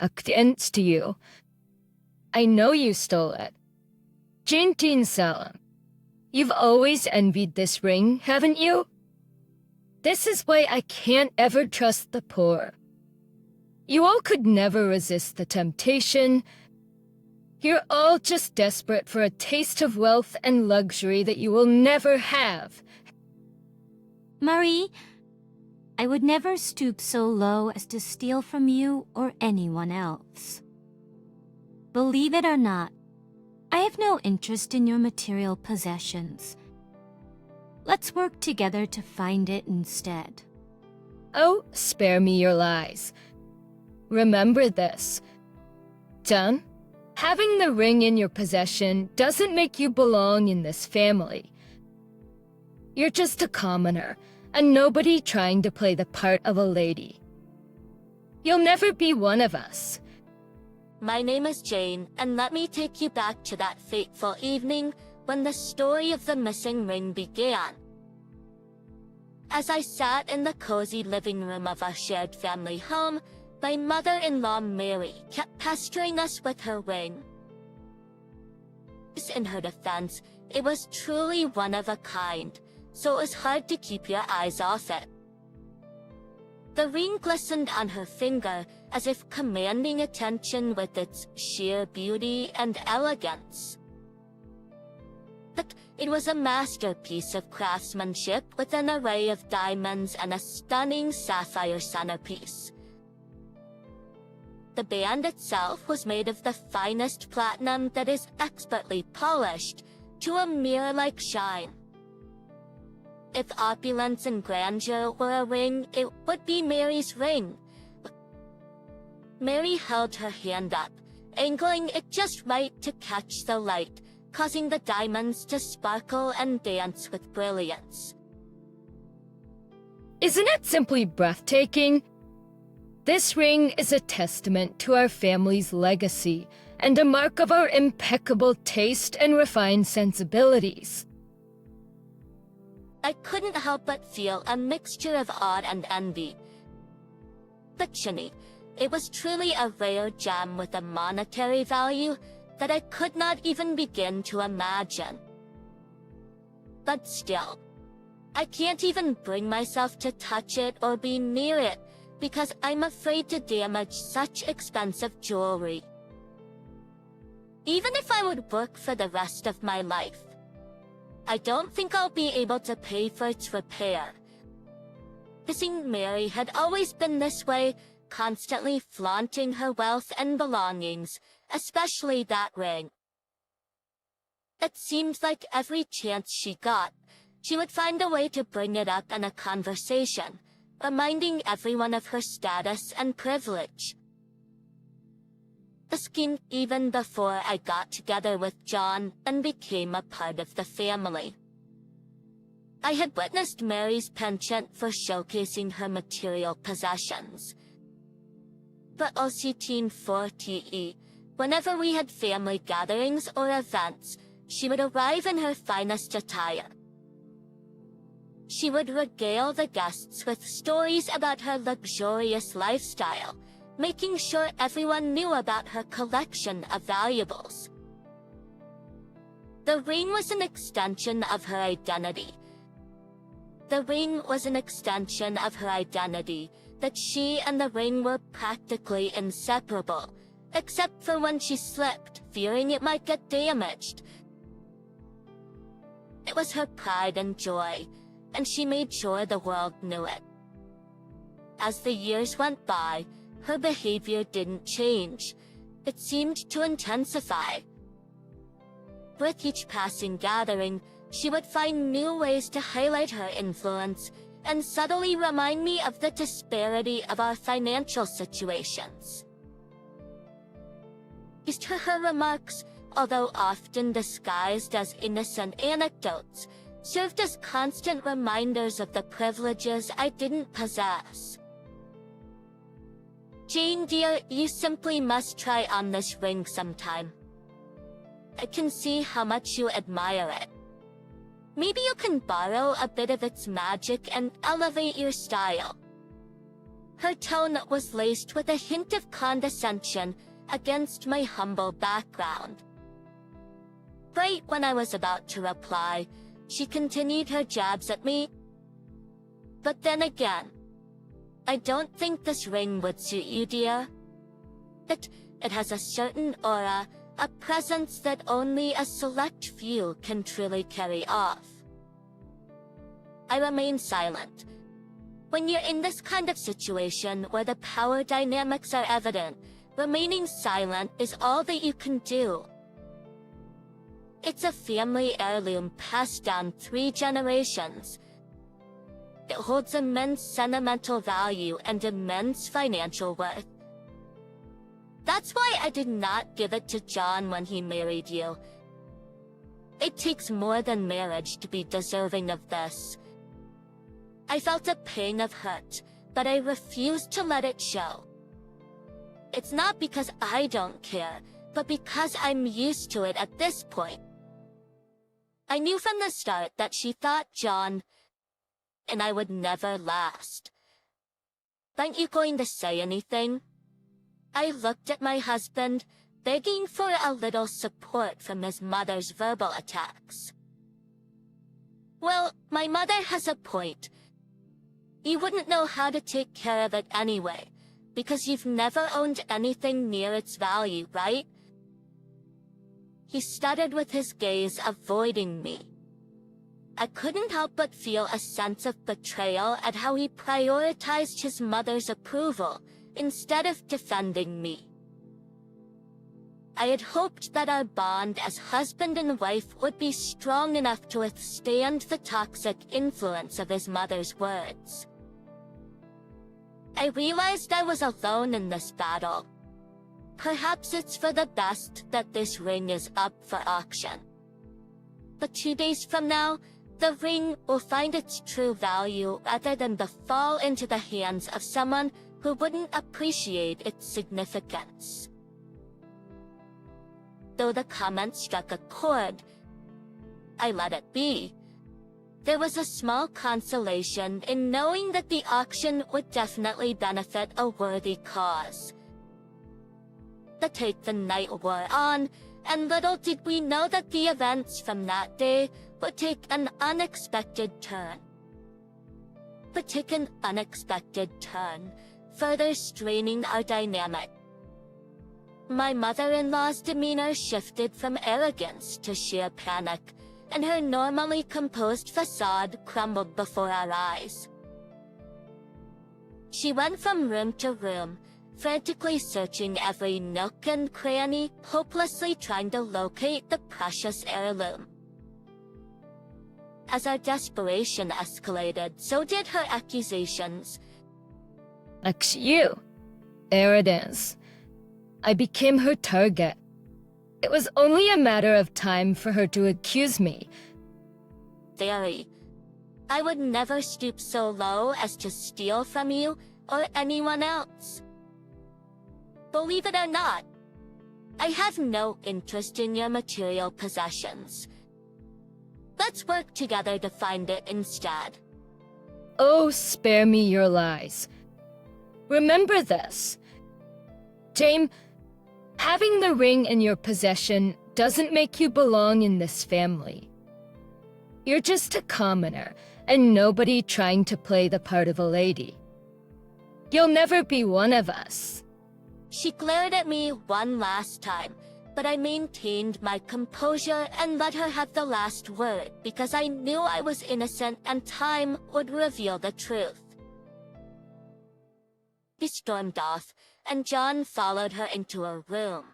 against you. I know you stole it. Jane Salem, you've always envied this ring, haven't you? This is why I can't ever trust the poor. You all could never resist the temptation. You're all just desperate for a taste of wealth and luxury that you will never have. Marie, I would never stoop so low as to steal from you or anyone else. Believe it or not, I have no interest in your material possessions. Let's work together to find it instead. Oh, spare me your lies. Remember this. Done? Having the ring in your possession doesn't make you belong in this family. You're just a commoner, a nobody trying to play the part of a lady. You'll never be one of us. My name is Jane, and let me take you back to that fateful evening when the story of the missing ring began. As I sat in the cozy living room of our shared family home, my mother-in-law Mary kept pestering us with her ring. In her defense, it was truly one of a kind, so it was hard to keep your eyes off it. The ring glistened on her finger as if commanding attention with its sheer beauty and elegance. But it was a masterpiece of craftsmanship with an array of diamonds and a stunning sapphire centerpiece. The band itself was made of the finest platinum that is expertly polished to a mirror-like shine. If opulence and grandeur were a ring, it would be Mary's ring. Mary held her hand up, angling it just right to catch the light, causing the diamonds to sparkle and dance with brilliance. Isn't it simply breathtaking? This ring is a testament to our family's legacy and a mark of our impeccable taste and refined sensibilities. I couldn't help but feel a mixture of awe and envy. But Ginny, it was truly a rare gem with a monetary value that I could not even begin to imagine. But still, I can't even bring myself to touch it or be near it because I'm afraid to damage such expensive jewelry. Even if I would work for the rest of my life, I don't think I'll be able to pay for its repair. Missing Mary had always been this way, constantly flaunting her wealth and belongings, especially that ring. It seemed like every chance she got, she would find a way to bring it up in a conversation, reminding everyone of her status and privilege. Asking even before I got together with John and became a part of the family. I had witnessed Mary's penchant for showcasing her material possessions. But OC-40, whenever we had family gatherings or events, she would arrive in her finest attire. She would regale the guests with stories about her luxurious lifestyle, making sure everyone knew about her collection of valuables. The ring was an extension of her identity. The ring was an extension of her identity, that she and the ring were practically inseparable, except for when she slipped, fearing it might get damaged. It was her pride and joy, and she made sure the world knew it. As the years went by, her behavior didn't change. It seemed to intensify. With each passing gathering, she would find new ways to highlight her influence and subtly remind me of the disparity of our financial situations. Her remarks, although often disguised as innocent anecdotes, served as constant reminders of the privileges I didn't possess. Jane dear, you simply must try on this ring sometime. I can see how much you admire it. Maybe you can borrow a bit of its magic and elevate your style. Her tone was laced with a hint of condescension against my humble background. Right when I was about to reply, she continued her jabs at me. But then again, I don't think this ring would suit you, dear. It has a certain aura, a presence that only a select few can truly carry off. I remain silent. When you're in this kind of situation where the power dynamics are evident, remaining silent is all that you can do. It's a family heirloom passed down 3 generations. It holds immense sentimental value and immense financial worth. That's why I did not give it to John when he married you. It takes more than marriage to be deserving of this. I felt a pang of hurt, but I refused to let it show. It's not because I don't care, but because I'm used to it at this point. I knew from the start that she thought John and I would never last. Aren't you going to say anything? I looked at my husband, begging for a little support from his mother's verbal attacks. Well, my mother has a point. You wouldn't know how to take care of it anyway, because you've never owned anything near its value, right? He stuttered with his gaze, avoiding me. I couldn't help but feel a sense of betrayal at how he prioritized his mother's approval instead of defending me. I had hoped that our bond as husband and wife would be strong enough to withstand the toxic influence of his mother's words. I realized I was alone in this battle. Perhaps it's for the best that this ring is up for auction. But 2 days from now, the ring will find its true value rather than fall into the hands of someone who wouldn't appreciate its significance. Though the comment struck a chord, I let it be. There was a small consolation in knowing that the auction would definitely benefit a worthy cause. The night wore on, and little did we know that the events from that day would take an unexpected turn. Further straining our dynamic. My mother-in-law's demeanor shifted from arrogance to sheer panic, and her normally composed facade crumbled before our eyes. She went from room to room, frantically searching every nook and cranny, hopelessly trying to locate the precious heirloom. As our desperation escalated, so did her accusations. You, arrogance. I became her target. It was only a matter of time for her to accuse me. Theory. I would never stoop so low as to steal from you or anyone else. Believe it or not, I have no interest in your material possessions. Let's work together to find it instead. Oh, spare me your lies. Remember this. James, having the ring in your possession doesn't make you belong in this family. You're just a commoner, and nobody trying to play the part of a lady. You'll never be one of us. She glared at me one last time, but I maintained my composure and let her have the last word because I knew I was innocent and time would reveal the truth. She stormed off, and John followed her into a room,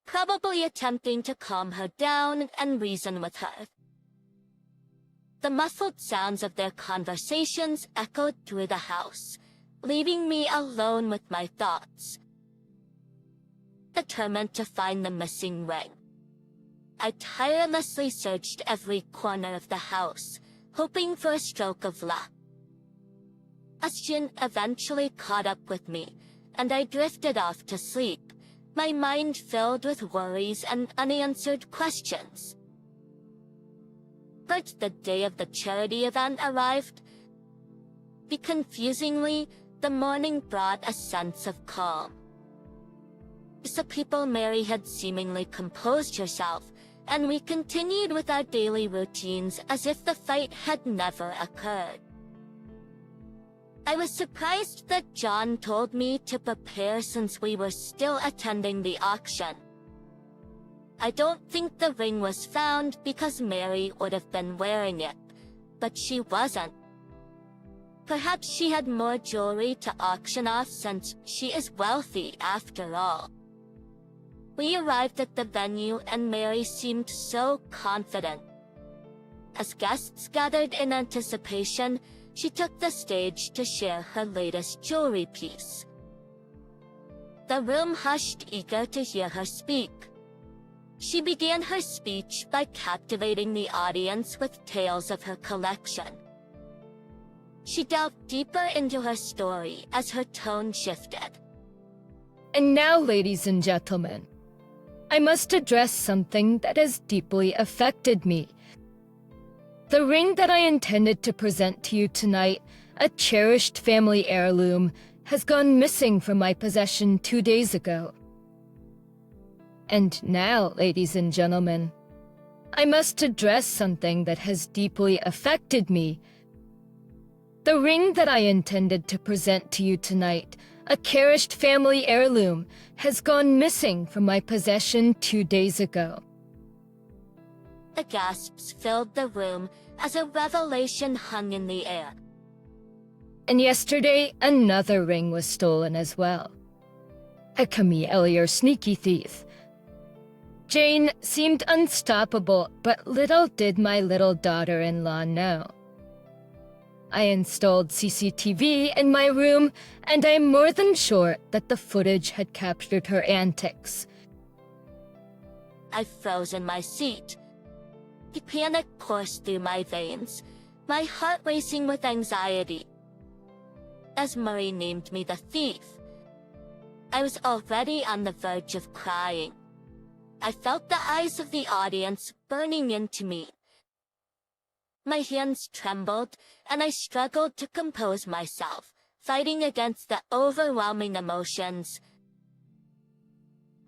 probably attempting to calm her down and reason with her. The muffled sounds of their conversations echoed through the house, leaving me alone with my thoughts. Determined to find the missing ring, I tirelessly searched every corner of the house, hoping for a stroke of luck. Question eventually caught up with me, and I drifted off to sleep, my mind filled with worries and unanswered questions. But the day of the charity event arrived. Confusingly, the morning brought a sense of calm. The people Mary had seemingly composed herself, and we continued with our daily routines as if the fight had never occurred. I was surprised that John told me to prepare since we were still attending the auction. I don't think the ring was found because Mary would have been wearing it, but she wasn't. Perhaps she had more jewelry to auction off since she is wealthy after all. We arrived at the venue and Mary seemed so confident. As guests gathered in anticipation, she took the stage to share her latest jewelry piece. The room hushed, eager to hear her speak. She began her speech by captivating the audience with tales of her collection. She delved deeper into her story as her tone shifted. And now, ladies and gentlemen, I must address something that has deeply affected me. The ring that I intended to present to you tonight, a cherished family heirloom, has gone missing from my possession 2 days ago. And now, ladies and gentlemen, I must address something that has deeply affected me. The ring that I intended to present to you tonight, a cherished family heirloom, has gone missing from my possession 2 days ago. The gasps filled the room as a revelation hung in the air. And yesterday, another ring was stolen as well. A Camille or sneaky thief. Jane seemed unstoppable, but little did my little daughter-in-law know. I installed CCTV in my room, and I'm more than sure that the footage had captured her antics. I froze in my seat. The panic coursed through my veins, my heart racing with anxiety. As Murray named me the thief, I was already on the verge of crying. I felt the eyes of the audience burning into me. My hands trembled, and I struggled to compose myself, fighting against the overwhelming emotions.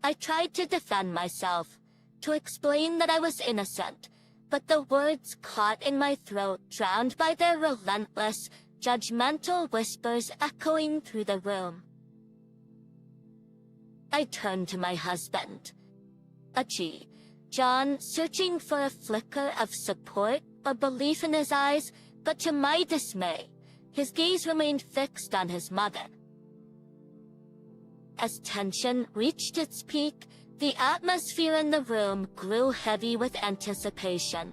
I tried to defend myself, to explain that I was innocent, but the words caught in my throat, drowned by their relentless, judgmental whispers echoing through the room. I turned to my husband. John, searching for a flicker of support or belief in his eyes, but to my dismay, his gaze remained fixed on his mother. As tension reached its peak, the atmosphere in the room grew heavy with anticipation.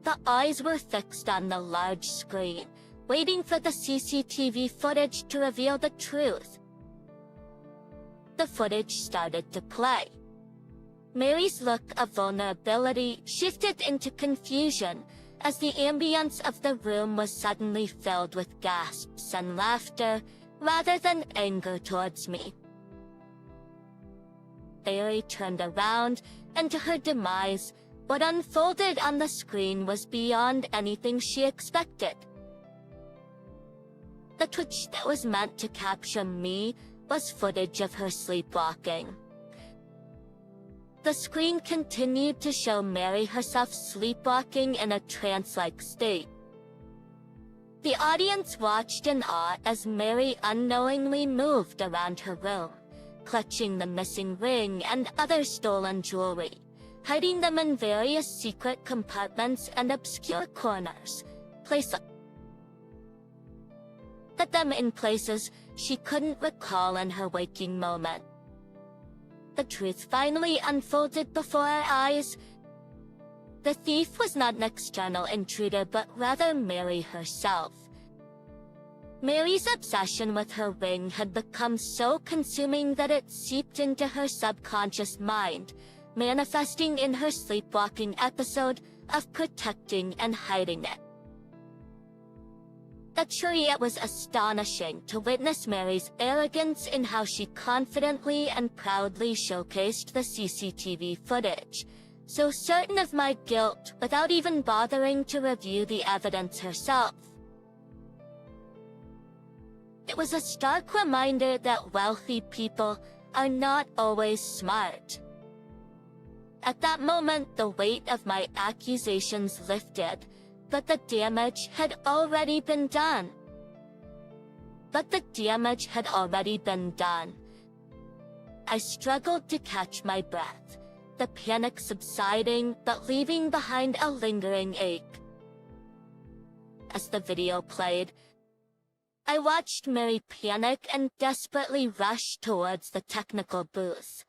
The eyes were fixed on the large screen, waiting for the CCTV footage to reveal the truth. The footage started to play. Mary's look of vulnerability shifted into confusion as the ambience of the room was suddenly filled with gasps and laughter rather than anger towards me. Mary turned around, and to her demise, what unfolded on the screen was beyond anything she expected. The twitch that was meant to capture me was footage of her sleepwalking. The screen continued to show Mary herself sleepwalking in a trance-like state. The audience watched in awe as Mary unknowingly moved around her room, clutching the missing ring and other stolen jewelry, hiding them in various secret compartments and obscure corners, placing them in places she couldn't recall in her waking moment. The truth finally unfolded before our eyes. The thief was not an external intruder, but rather Mary herself. Mary's obsession with her ring had become so consuming that it seeped into her subconscious mind, manifesting in her sleepwalking episode of protecting and hiding it. Actually, it was astonishing to witness Mary's arrogance in how she confidently and proudly showcased the CCTV footage, so certain of my guilt without even bothering to review the evidence herself. It was a stark reminder that wealthy people are not always smart. At that moment, the weight of my accusations lifted, but the damage had already been done. I struggled to catch my breath, the panic subsiding but leaving behind a lingering ache. As the video played, I watched Mary panic and desperately rush towards the technical booth.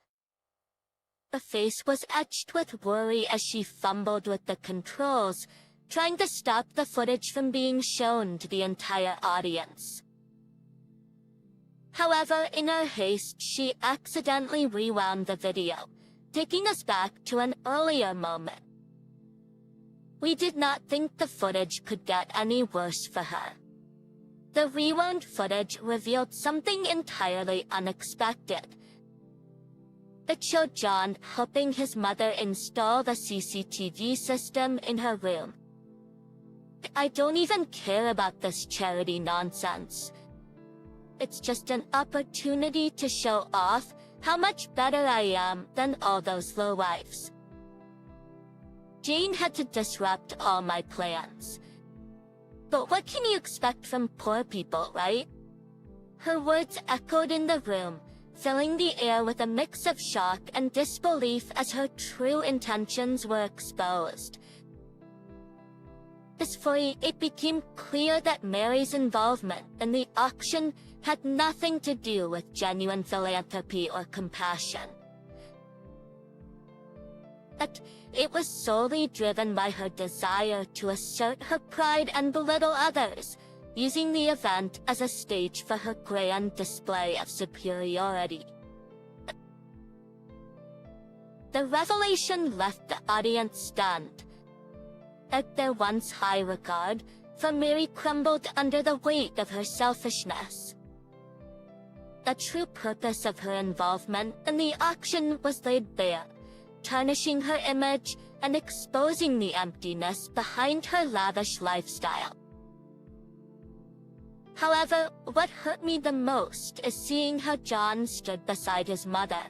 Her face was etched with worry as she fumbled with the controls, trying to stop the footage from being shown to the entire audience. However, in her haste, she accidentally rewound the video, taking us back to an earlier moment. We did not think the footage could get any worse for her. The rewound footage revealed something entirely unexpected. It showed John helping his mother install the CCTV system in her room. I don't even care about this charity nonsense. It's just an opportunity to show off how much better I am than all those lowlifes. Jane had to disrupt all my plans. But what can you expect from poor people, right? Her words echoed in the room, filling the air with a mix of shock and disbelief as her true intentions were exposed. Peacefully, it became clear that Mary's involvement in the auction had nothing to do with genuine philanthropy or compassion. That it was solely driven by her desire to assert her pride and belittle others, using the event as a stage for her grand display of superiority. The revelation left the audience stunned. At their once high regard for Mary crumbled under the weight of her selfishness. The true purpose of her involvement in the auction was laid bare, tarnishing her image and exposing the emptiness behind her lavish lifestyle. However, what hurt me the most is seeing how John stood beside his mother,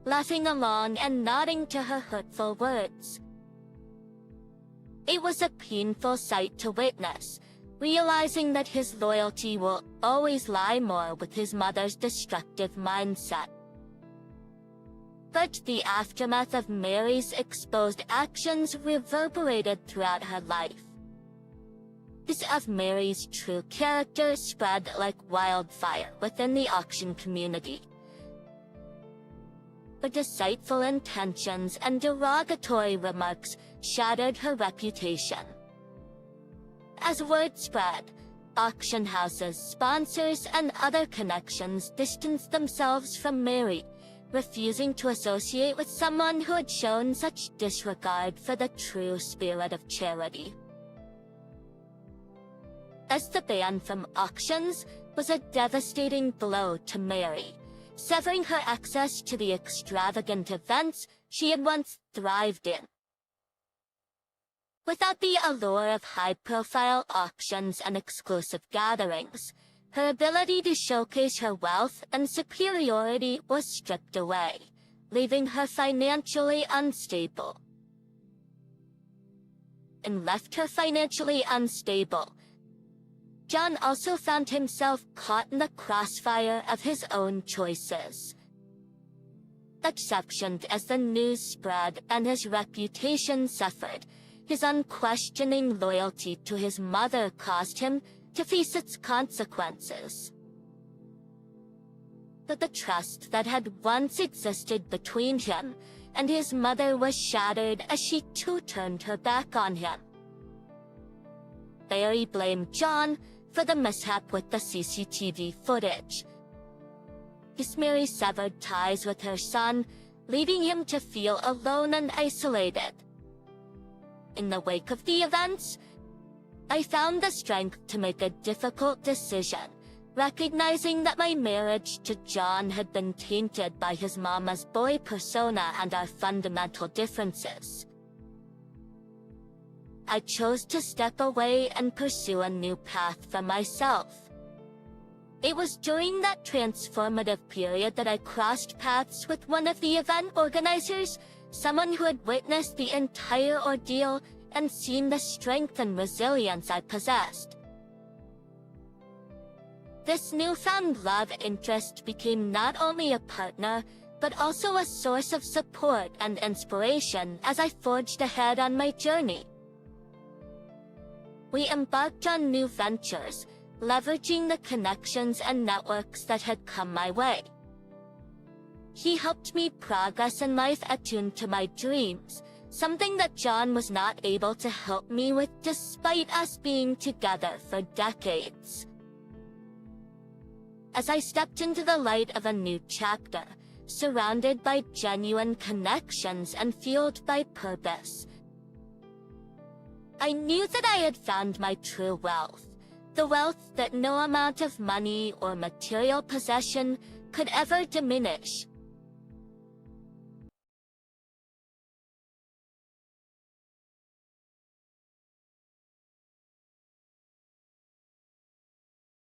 laughing along and nodding to her hurtful words. It was a painful sight to witness, realizing that his loyalty will always lie more with his mother's destructive mindset. But the aftermath of Mary's exposed actions reverberated throughout her life. News of Mary's true character spread like wildfire within the auction community. Her deceitful intentions and derogatory remarks shattered her reputation. As word spread, auction houses, sponsors, and other connections distanced themselves from Mary, refusing to associate with someone who had shown such disregard for the true spirit of charity. As the ban from auctions was a devastating blow to Mary, severing her access to the extravagant events she had once thrived in. Without the allure of high-profile auctions and exclusive gatherings, her ability to showcase her wealth and superiority was stripped away, leaving her financially unstable. John also found himself caught in the crossfire of his own choices. Exceptioned as the news spread and his reputation suffered, his unquestioning loyalty to his mother caused him to face its consequences. But the trust that had once existed between him and his mother was shattered as she too turned her back on him. Mary blamed John for the mishap with the CCTV footage. Mary severed ties with her son, leaving him to feel alone and isolated. In the wake of the events, I found the strength to make a difficult decision, recognizing that my marriage to John had been tainted by his mama's boy persona and our fundamental differences. I chose to step away and pursue a new path for myself. It was during that transformative period that I crossed paths with one of the event organizers, someone who had witnessed the entire ordeal and seen the strength and resilience I possessed. This newfound love interest became not only a partner, but also a source of support and inspiration as I forged ahead on my journey. We embarked on new ventures, leveraging the connections and networks that had come my way. He helped me progress in life attuned to my dreams, something that John was not able to help me with despite us being together for decades. As I stepped into the light of a new chapter, surrounded by genuine connections and fueled by purpose, I knew that I had found my true wealth, the wealth that no amount of money or material possession could ever diminish.